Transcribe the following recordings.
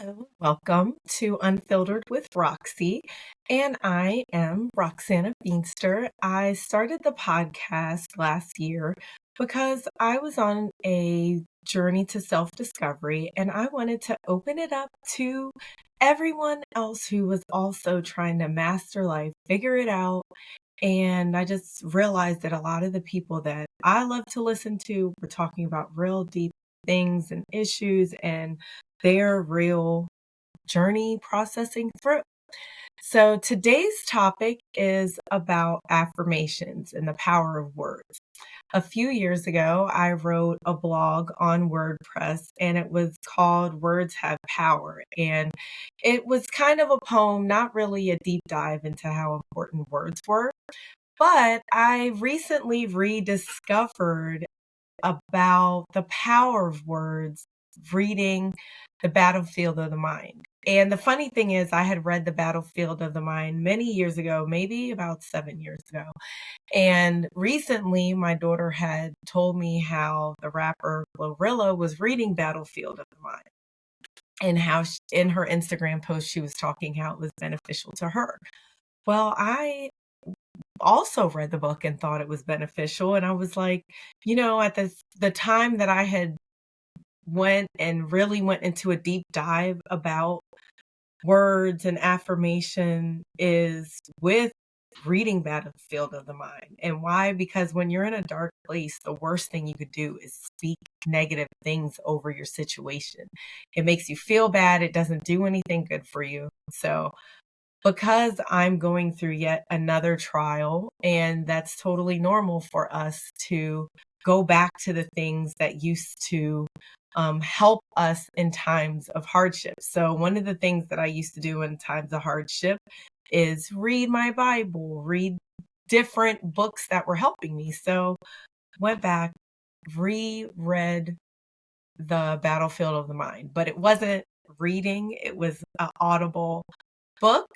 Hello, welcome to Unfiltered with Roxy, and I am Roxana Beanster. I started the podcast last year because I was on a journey to self-discovery and I wanted to open it up to everyone else who was also trying to master life, figure it out. And I just realized that a lot of the people that I love to listen to were talking about real deep things and issues and their real journey processing through. So today's topic is about affirmations and the power of words. A few years ago, I wrote a blog on WordPress and it was called Words Have Power. And it was kind of a poem, not really a deep dive into how important words were. But I recently rediscovered about the power of words reading The Battlefield of the Mind. And the funny thing is, I had read The Battlefield of the Mind many years ago, maybe about 7 years ago. And recently, my daughter had told me how the rapper Glorilla was reading Battlefield of the Mind and how in her Instagram post, she was talking how it was beneficial to her. Well, I also read the book and thought it was beneficial. And I was like, at the time that I had really went into a deep dive about words and affirmation is with reading Battlefield of the Mind. And why? Because when you're in a dark place, the worst thing you could do is speak negative things over your situation. It makes you feel bad. It doesn't do anything good for you. So because I'm going through yet another trial, and that's totally normal for us to go back to the things that used to help us in times of hardship. So, one of the things that I used to do in times of hardship is read my Bible, read different books that were helping me. So, went back, reread The Battlefield of the Mind, but it wasn't reading, it was an audible book.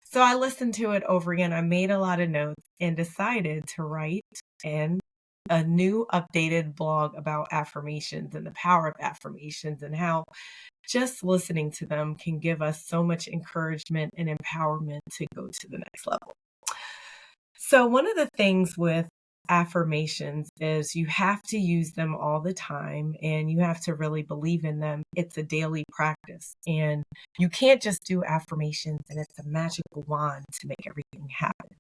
So I listened to it over again. I made a lot of notes and decided to write a new updated blog about affirmations and the power of affirmations and how just listening to them can give us so much encouragement and empowerment to go to the next level. So one of the things with affirmations is you have to use them all the time and you have to really believe in them. It's a daily practice and you can't just do affirmations and it's a magical wand to make everything happen.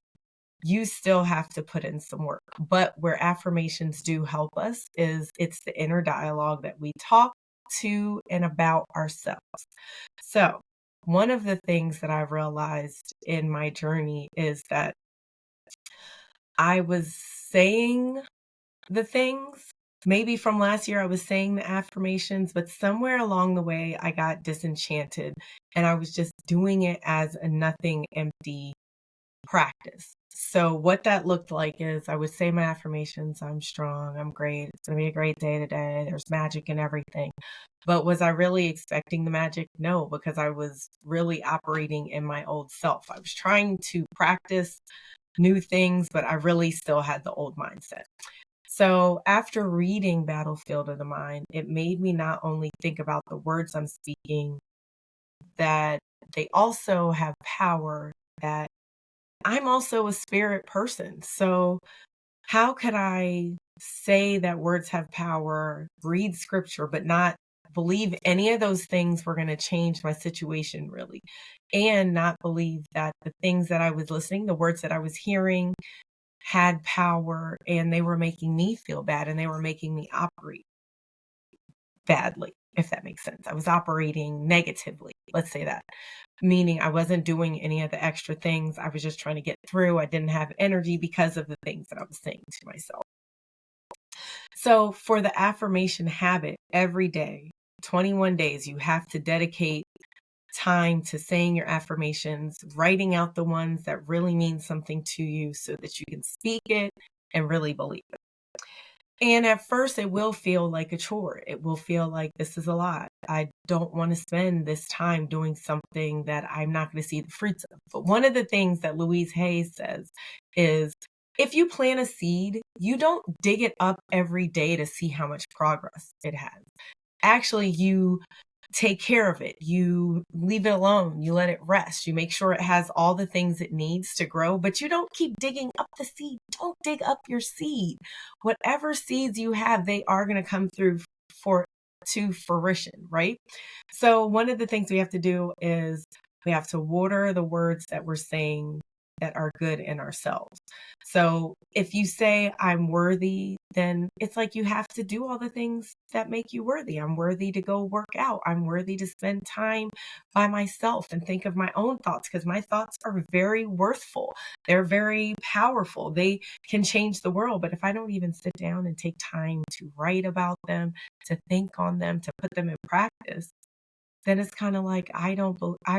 You still have to put in some work. But where affirmations do help us is it's the inner dialogue that we talk to and about ourselves. So one of the things that I realized in my journey is that I was saying the things. Maybe from last year, I was saying the affirmations, but somewhere along the way, I got disenchanted and I was just doing it as a nothing empty practice. So, what that looked like is I would say my affirmations: I'm strong, I'm great, it's going to be a great day today, there's magic in everything. But was I really expecting the magic? No, because I was really operating in my old self. I was trying to practice new things, but I really still had the old mindset. So after reading Battlefield of the Mind, it made me not only think about the words I'm speaking, that they also have power, that I'm also a spirit person. So how could I say that words have power, read scripture, but not believe any of those things were going to change my situation really, and not believe that the things that I was listening, the words that I was hearing had power and they were making me feel bad and they were making me operate badly, if that makes sense. I was operating negatively, let's say that, meaning I wasn't doing any of the extra things. I was just trying to get through. I didn't have energy because of the things that I was saying to myself. So for the affirmation habit, every day, 21 days, you have to dedicate time to saying your affirmations, writing out the ones that really mean something to you so that you can speak it and really believe it. And at first, it will feel like a chore. It will feel like this is a lot. I don't want to spend this time doing something that I'm not going to see the fruits of. But one of the things that Louise Hay says is if you plant a seed, you don't dig it up every day to see how much progress it has. Actually, you take care of it. You leave it alone. You let it rest. You make sure it has all the things it needs to grow, but you don't keep digging up the seed. Don't dig up your seed. Whatever seeds you have, they are going to come through for to fruition, right? So one of the things we have to do is we have to water the words that we're saying that are good in ourselves. So if you say I'm worthy, then it's like you have to do all the things that make you worthy. I'm worthy to go work out. I'm worthy to spend time by myself and think of my own thoughts, because my thoughts are very worthful. They're very powerful. They can change the world. But if I don't even sit down and take time to write about them, to think on them, to put them in practice, then it's kind of like I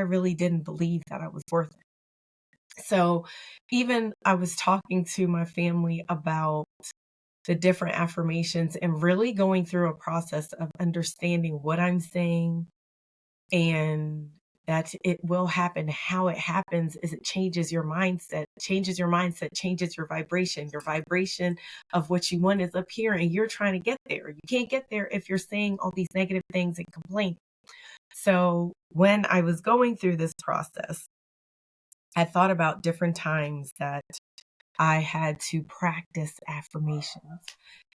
really didn't believe that I was worth it. So even I was talking to my family about the different affirmations and really going through a process of understanding what I'm saying, and that it will happen. How it happens is it changes your mindset, changes your vibration of what you want is up here, and you're trying to get there. You can't get there if you're saying all these negative things and complaining. So when I was going through this process, I thought about different times that I had to practice affirmations.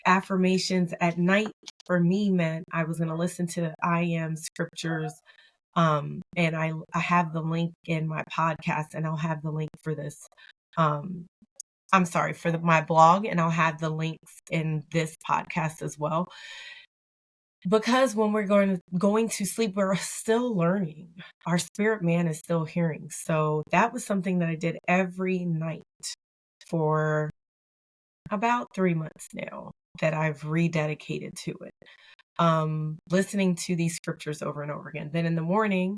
Affirmations at night for me meant I was going to listen to I am scriptures. And I have the link in my podcast, and I'll have the link for this. I'm sorry, for my blog, and I'll have the links in this podcast as well. Because when we're going to sleep, we're still learning. Our spirit man is still hearing. So that was something that I did every night for about 3 months now that I've rededicated to it. Listening to these scriptures over and over again. Then in the morning,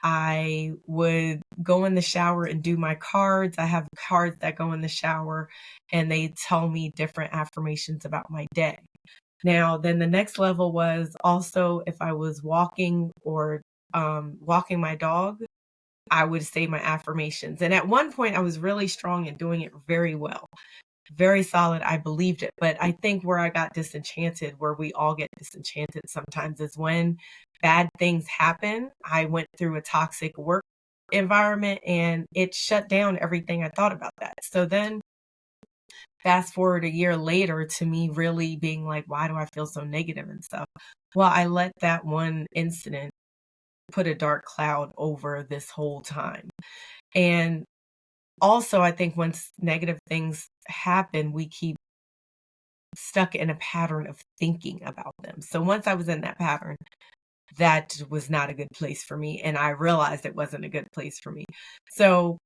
I would go in the shower and do my cards. I have cards that go in the shower, and they tell me different affirmations about my day. Now, then the next level was also if I was walking or walking my dog, I would say my affirmations. And at one point, I was really strong and doing it very well, very solid. I believed it. But I think where I got disenchanted, where we all get disenchanted sometimes, is when bad things happen. I went through a toxic work environment, and it shut down everything I thought about that. So then fast forward a year later to me really being like, why do I feel so negative and stuff? Well, I let that one incident put a dark cloud over this whole time. And also, I think once negative things happen, we keep stuck in a pattern of thinking about them. So once I was in that pattern, that was not a good place for me. And I realized it wasn't a good place for me. So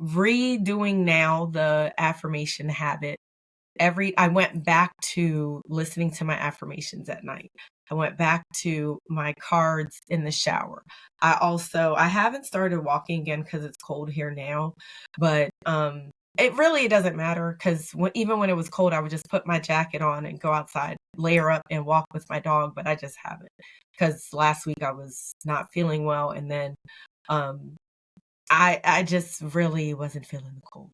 redoing now the affirmation habit, I went back to listening to my affirmations at night. I went back to my cards in the shower. I haven't started walking again because it's cold here now, but it doesn't matter, because even when it was cold, I would just put my jacket on and go outside, layer up and walk with my dog, but I just haven't, because last week I was not feeling well, and then I just really wasn't feeling the cold.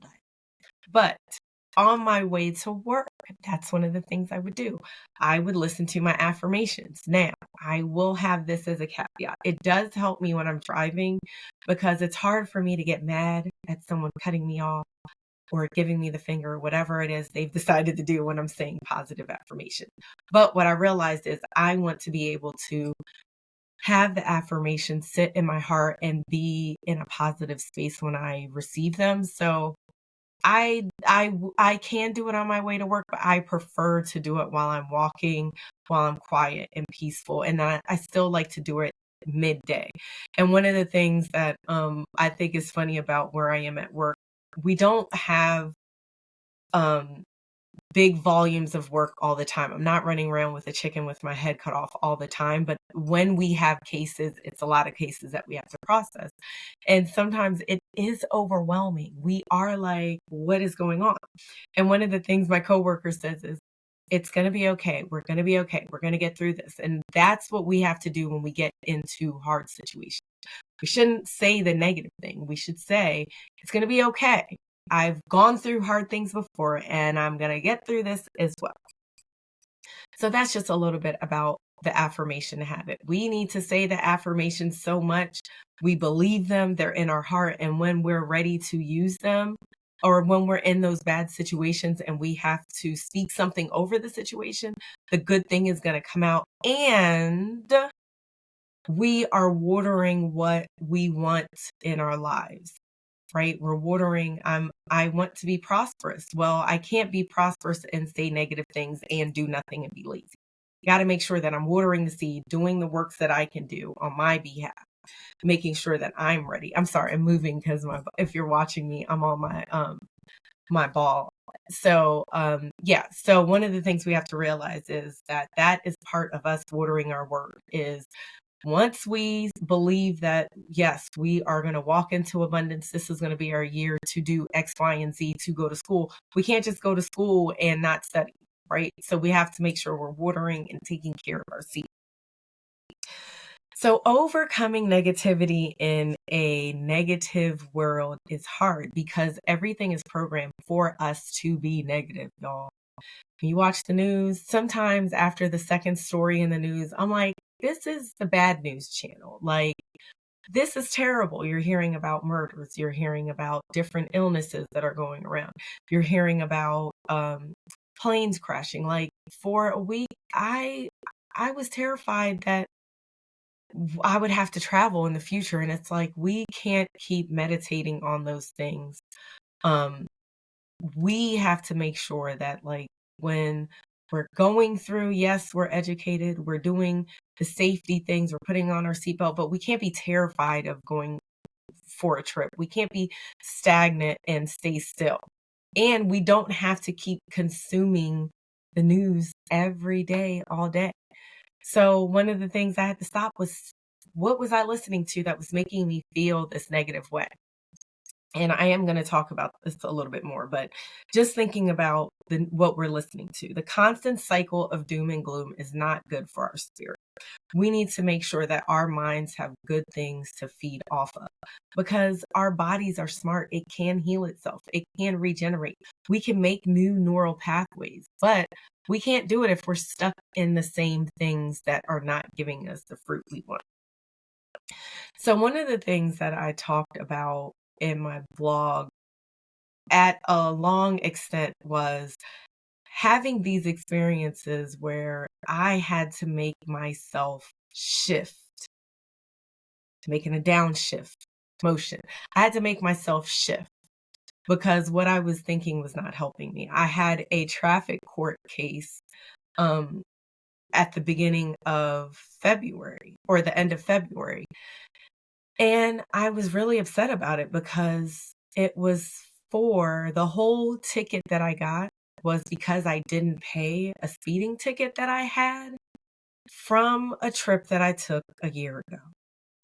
But on my way to work, that's one of the things I would do. I would listen to my affirmations. Now, I will have this as a caveat. It does help me when I'm driving, because it's hard for me to get mad at someone cutting me off or giving me the finger, or whatever it is they've decided to do when I'm saying positive affirmation. But what I realized is I want to be able to have the affirmation sit in my heart and be in a positive space when I receive them. So I can do it on my way to work, but I prefer to do it while I'm walking, while I'm quiet and peaceful. And I still like to do it midday. And one of the things that I think is funny about where I am at work, we don't have big volumes of work all the time. I'm not running around with a chicken with my head cut off all the time, but when we have cases, it's a lot of cases that we have to process. And sometimes it is overwhelming. We are like, what is going on? And one of the things my coworker says is, it's going to be okay. We're going to be okay. We're going to get through this. And that's what we have to do when we get into hard situations. We shouldn't say the negative thing. We should say, it's going to be okay. I've gone through hard things before, and I'm going to get through this as well. So that's just a little bit about the affirmation habit. We need to say the affirmations so much. We believe them, they're in our heart. And when we're ready to use them, or when we're in those bad situations and we have to speak something over the situation, the good thing is going to come out. And we are watering what we want in our lives, right? We're watering, I want to be prosperous. Well, I can't be prosperous and say negative things and do nothing and be lazy. Got to make sure that I'm watering the seed, doing the works that I can do on my behalf, making sure that I'm ready. I'm sorry, I'm moving because if you're watching me, I'm on my ball. So yeah, so one of the things we have to realize is that is part of us watering our word. Is once we believe that, yes, we are going to walk into abundance, this is going to be our year to do X, Y, and Z, to go to school. We can't just go to school and not study, right? So we have to make sure we're watering and taking care of our seed. So overcoming negativity in a negative world is hard because everything is programmed for us to be negative, y'all. When you watch the news, sometimes after the second story in the news, I'm like, this is the bad news channel. Like, this is terrible. You're hearing about murders. You're hearing about different illnesses that are going around. You're hearing about planes crashing. Like, for a week, I was terrified that I would have to travel in the future. And it's like, we can't keep meditating on those things. We have to make sure that, like, when we're going through, yes, we're educated, we're doing the safety things, we're putting on our seatbelt, but we can't be terrified of going for a trip. We can't be stagnant and stay still. And we don't have to keep consuming the news every day, all day. So one of the things I had to stop was, what was I listening to that was making me feel this negative way? And I am going to talk about this a little bit more, but just thinking about what we're listening to. The constant cycle of doom and gloom is not good for our spirit. We need to make sure that our minds have good things to feed off of, because our bodies are smart. It can heal itself. It can regenerate. We can make new neural pathways, but we can't do it if we're stuck in the same things that are not giving us the fruit we want. So one of the things that I talked about in my blog at a long extent was having these experiences where I had to make myself shift, making a downshift motion. I had to make myself shift because what I was thinking was not helping me. I had a traffic court case at the beginning of February, or the end of February. And I was really upset about it because it was for the whole ticket that I got was because I didn't pay a speeding ticket that I had from a trip that I took a year ago.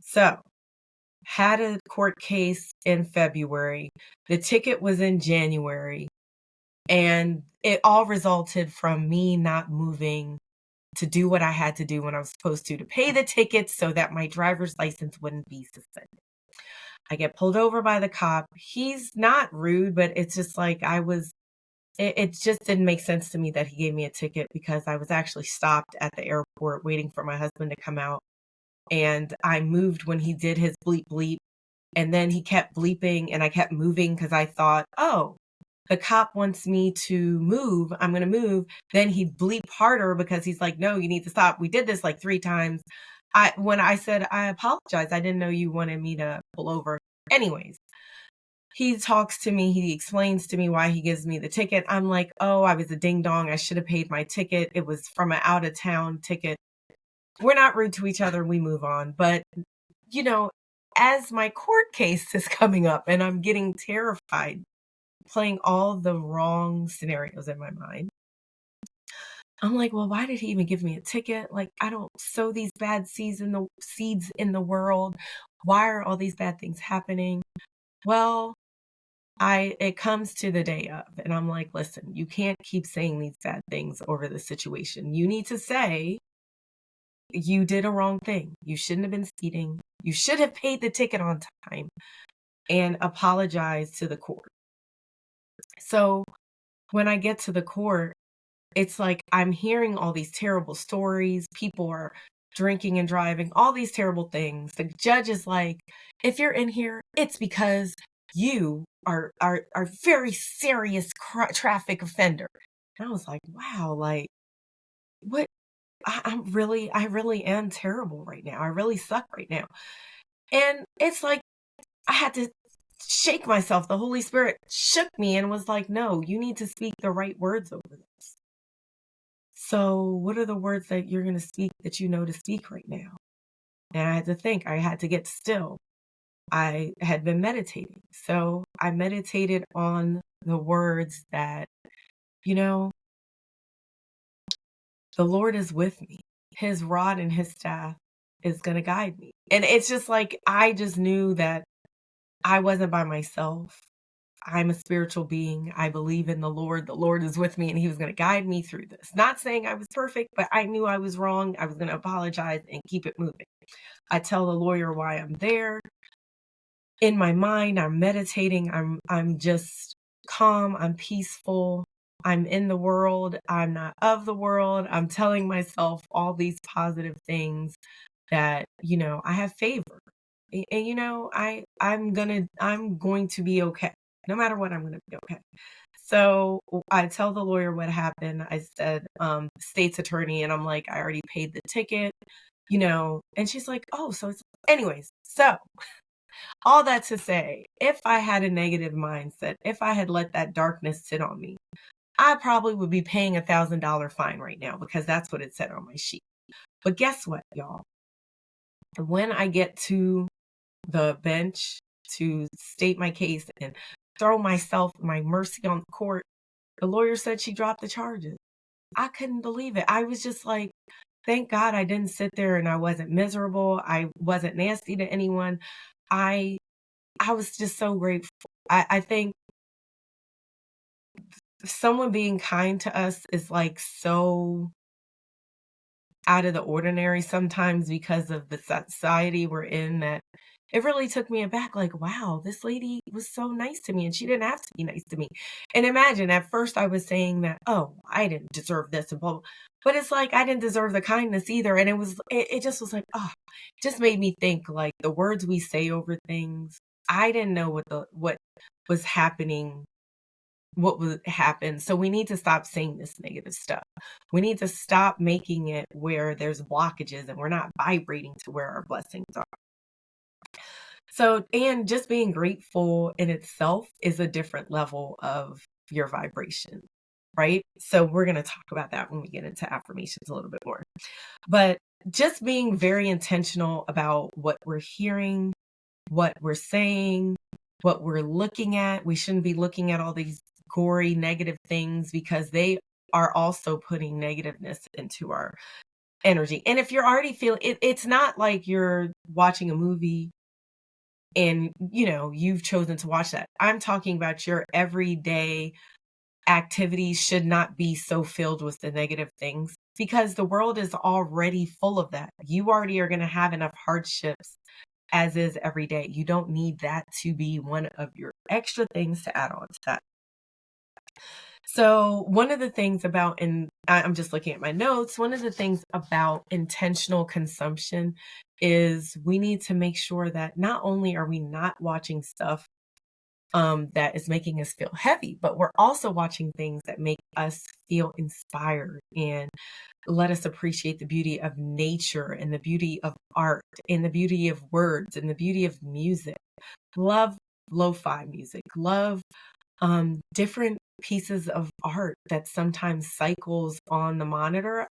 So, had a court case in February. The ticket was in January. And it all resulted from me not moving to do what I had to do when I was supposed to pay the tickets so that my driver's license wouldn't be suspended. I get pulled over by the cop. He's not rude, but it's just like it just didn't make sense to me that he gave me a ticket because I was actually stopped at the airport waiting for my husband to come out. And I moved when he did his bleep bleep. And then he kept bleeping and I kept moving because I thought, oh, the cop wants me to move. I'm going to move. Then he'd bleep harder because he's like, no, you need to stop. We did this like 3 times. When I said, I apologize, I didn't know you wanted me to pull over. Anyways, he talks to me. He explains to me why he gives me the ticket. I'm like, oh, I was a ding dong. I should have paid my ticket. It was from an out of town ticket. We're not rude to each other. We move on. But, you know, as my court case is coming up and I'm getting terrified, playing all the wrong scenarios in my mind, I'm like, well, why did he even give me a ticket? Like, I don't sow these bad seeds in the world. Why are all these bad things happening? Well, it comes to the day of, and I'm like, listen, you can't keep saying these bad things over the situation. You need to say, you did a wrong thing. You shouldn't have been speeding. You should have paid the ticket on time and apologize to the court. So when I get to the court, it's like I'm hearing all these terrible stories. People are drinking and driving, all these terrible things. The judge is like, if you're in here, it's because you are very serious traffic offender. And I was like, wow, like what? I really am terrible right now. I really suck right now. And it's like I had to shake myself. The Holy Spirit shook me and was like, no, you need to speak the right words over this. So, what are the words that you're going to speak that you know to speak right now? And I had to think, I had to get still. I had been meditating. So, I meditated on the words that, you know, the Lord is with me. His rod and his staff is going to guide me. And it's just like, I just knew that I wasn't by myself. I'm a spiritual being. I believe in the Lord. The Lord is with me and he was going to guide me through this. Not saying I was perfect, but I knew I was wrong. I was going to apologize and keep it moving. I tell the lawyer why I'm there. In my mind, I'm meditating. I'm just calm. I'm peaceful. I'm in the world. I'm not of the world. I'm telling myself all these positive things that, I have favor. And I'm going to be okay. No matter what, I'm gonna be okay. So I tell the lawyer what happened. I said, state's attorney, and I'm like, I already paid the ticket, and she's like, oh, so it's anyways. So all that to say, if I had a negative mindset, if I had let that darkness sit on me, I probably would be paying $1,000 fine right now because that's what it said on my sheet. But guess what, y'all? When I get to the bench to state my case and throw my mercy on the court, the lawyer said she dropped the charges. I couldn't believe it. I was just like, thank God I didn't sit there and I wasn't miserable. I wasn't nasty to anyone. I was just so grateful. I think someone being kind to us is like so out of the ordinary sometimes because of the society we're in that it really took me aback. Like, wow, this lady was so nice to me and she didn't have to be nice to me. And imagine at first I was saying that, oh, I didn't deserve this and blah, blah. But it's like I didn't deserve the kindness either. And it just was like, oh, it just made me think like the words we say over things. I didn't know what was happening, what would happen. So we need to stop saying this negative stuff. We need to stop making it where there's blockages and we're not vibrating to where our blessings are. So, and just being grateful in itself is a different level of your vibration, right? So we're going to talk about that when we get into affirmations a little bit more. But just being very intentional about what we're hearing, what we're saying, what we're looking at. We shouldn't be looking at all these gory negative things because they are also putting negativeness into our energy. And if you're already feeling it, it's not like you're watching a movie and you've chosen to watch that. I'm talking about your everyday activities should not be so filled with the negative things because the world is already full of that. You already are going to have enough hardships as is every day. You don't need that to be one of your extra things to add on to that. So one of the things about, and I'm just looking at my notes, one of the things about intentional consumption is we need to make sure that not only are we not watching stuff that is making us feel heavy, but we're also watching things that make us feel inspired and let us appreciate the beauty of nature and the beauty of art and the beauty of words and the beauty of music. Love lo-fi music, love different pieces of art that sometimes cycles on the monitor.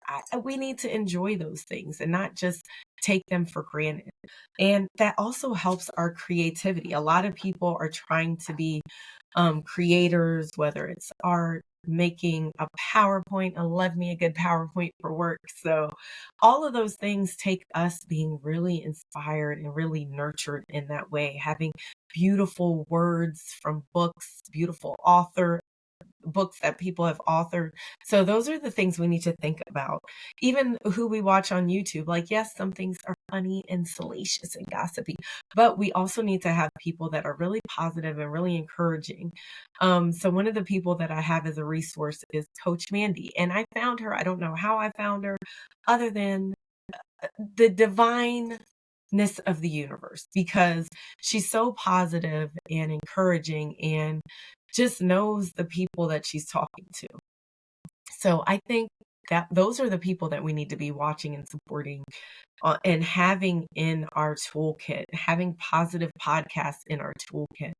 We need to enjoy those things and not just take them for granted. And that also helps our creativity. A lot of people are trying to be creators, whether it's art, making a PowerPoint. I love me a good PowerPoint for work. So all of those things take us being really inspired and really nurtured in that way, having beautiful words from books, beautiful books that people have authored. So those are the things we need to think about. Even who we watch on YouTube, like, yes, some things are funny and salacious and gossipy, but we also need to have people that are really positive and really encouraging. So one of the people that I have as a resource is Coach Mandy. And I found her, I don't know how I found her, other than the divineness of the universe, because she's so positive and encouraging and just knows the people that she's talking to. So I think that those are the people that we need to be watching and supporting, and having in our toolkit, having positive podcasts in our toolkit,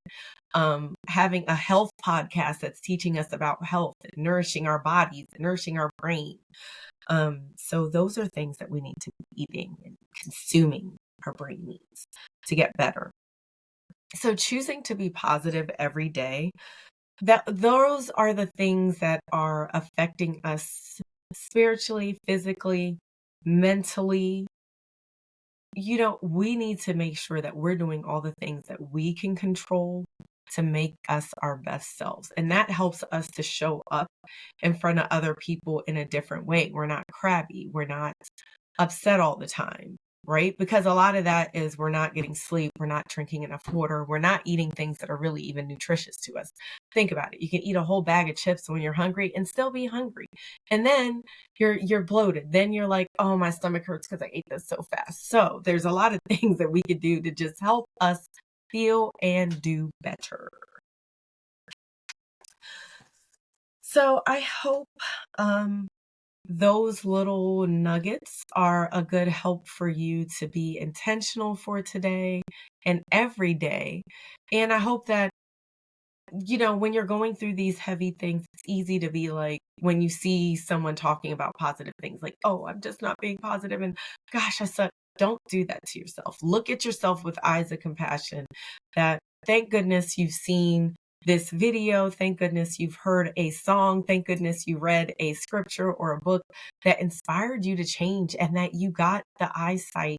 having a health podcast that's teaching us about health and nourishing our bodies, nourishing our brain. So those are things that we need to be eating and consuming our brain needs to get better. So choosing to be positive every day, that those are the things that are affecting us spiritually, physically, mentally. We need to make sure that we're doing all the things that we can control to make us our best selves. And that helps us to show up in front of other people in a different way. We're not crabby. We're not upset all the time, right? Because a lot of that is we're not getting sleep. We're not drinking enough water. We're not eating things that are really even nutritious to us. Think about it. You can eat a whole bag of chips when you're hungry and still be hungry. And then you're bloated. Then you're like, oh, my stomach hurts because I ate this so fast. So there's a lot of things that we could do to just help us feel and do better. So I hope those little nuggets are a good help for you to be intentional for today and every day. And I hope that, when you're going through these heavy things, it's easy to be like, when you see someone talking about positive things, like, oh, I'm just not being positive, and gosh, I suck. Don't do that to yourself. Look at yourself with eyes of compassion, that thank goodness you've seen this video. Thank goodness you've heard a song. Thank goodness you read a scripture or a book that inspired you to change, and that you got the eyesight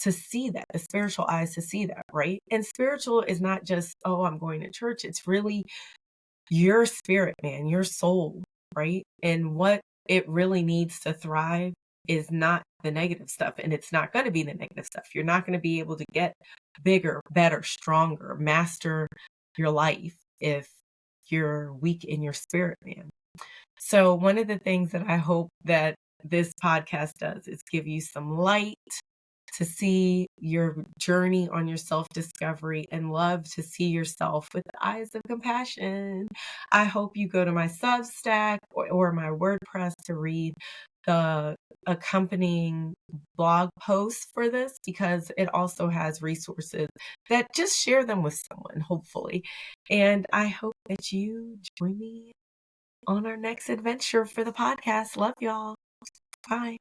to see that, the spiritual eyes to see that, right? And spiritual is not just, oh, I'm going to church. It's really your spirit, man, your soul, right? And what it really needs to thrive is not the negative stuff. And it's not going to be the negative stuff. You're not going to be able to get bigger, better, stronger, master your life if you're weak in your spirit, man. So one of the things that I hope that this podcast does is give you some light to see your journey on your self-discovery, and love to see yourself with the eyes of compassion. I hope you go to my Substack or my WordPress to read the accompanying blog posts for this, because it also has resources that just share them with someone, hopefully. And I hope that you join me on our next adventure for the podcast. Love y'all. Bye.